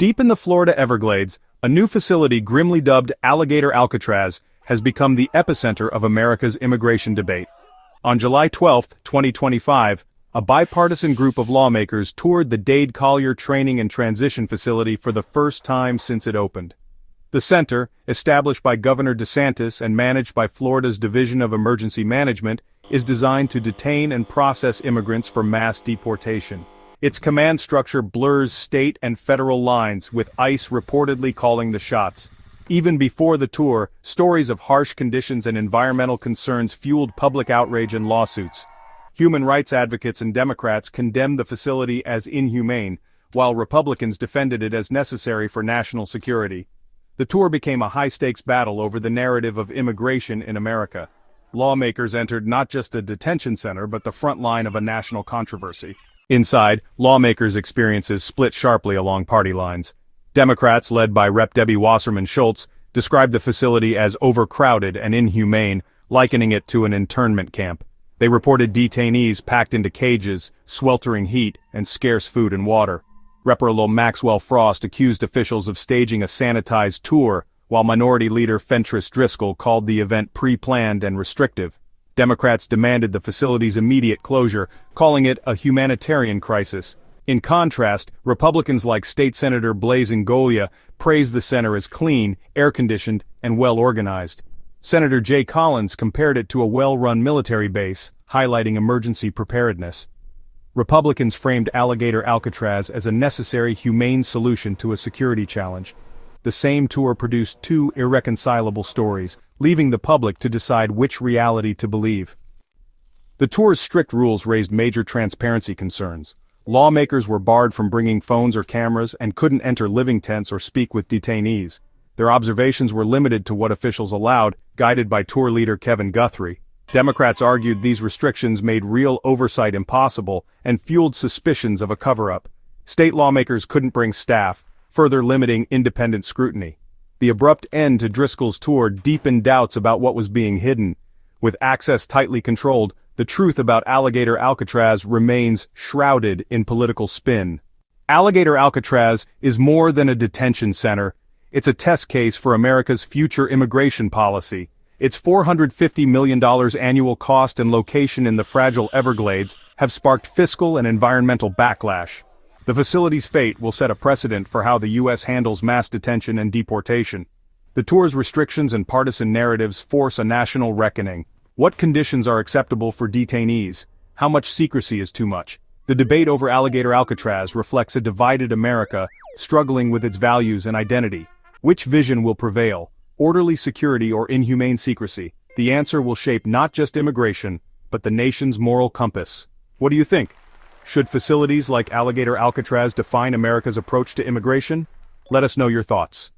Deep in the Florida Everglades, a new facility grimly dubbed Alligator Alcatraz has become the epicenter of America's immigration debate. On July 12, 2025, a bipartisan group of lawmakers toured the Dade Collier Training and Transition Facility for the first time since it opened. The center, established by Governor DeSantis and managed by Florida's Division of Emergency Management, is designed to detain and process immigrants for mass deportation. Its command structure blurs state and federal lines, with ICE reportedly calling the shots. Even before the tour, stories of harsh conditions and environmental concerns fueled public outrage and lawsuits. Human rights advocates and Democrats condemned the facility as inhumane, while Republicans defended it as necessary for national security. The tour became a high-stakes battle over the narrative of immigration in America. Lawmakers entered not just a detention center but the front line of a national controversy. Inside, lawmakers' experiences split sharply along party lines. Democrats, led by Rep. Debbie Wasserman Schultz, described the facility as overcrowded and inhumane, likening it to an internment camp. They reported detainees packed into cages, sweltering heat, and scarce food and water. Representative Maxwell Frost accused officials of staging a sanitized tour, while Minority Leader Fentress Driscoll called the event pre-planned and restrictive. Democrats demanded the facility's immediate closure, calling it a humanitarian crisis. In contrast, Republicans like State Senator Blaise Ingoglia praised the center as clean, air-conditioned, and well-organized. Senator Jay Collins compared it to a well-run military base, highlighting emergency preparedness. Republicans framed Alligator Alcatraz as a necessary, humane solution to a security challenge. The same tour produced two irreconcilable stories, leaving the public to decide which reality to believe. The tour's strict rules raised major transparency concerns. Lawmakers were barred from bringing phones or cameras and couldn't enter living tents or speak with detainees. Their observations were limited to what officials allowed, guided by tour leader Kevin Guthrie. Democrats argued these restrictions made real oversight impossible and fueled suspicions of a cover-up. State lawmakers couldn't bring staff, further limiting independent scrutiny. The abrupt end to Driscoll's tour deepened doubts about what was being hidden. With access tightly controlled, the truth about Alligator Alcatraz remains shrouded in political spin. Alligator Alcatraz is more than a detention center. It's a test case for America's future immigration policy. Its $450 million annual cost and location in the fragile Everglades have sparked fiscal and environmental backlash. The facility's fate will set a precedent for how the U.S. handles mass detention and deportation. The tour's restrictions and partisan narratives force a national reckoning. What conditions are acceptable for detainees? How much secrecy is too much? The debate over Alligator Alcatraz reflects a divided America, struggling with its values and identity. Which vision will prevail? Orderly security or inhumane secrecy? The answer will shape not just immigration, but the nation's moral compass. What do you think? Should facilities like Alligator Alcatraz define America's approach to immigration? Let us know your thoughts.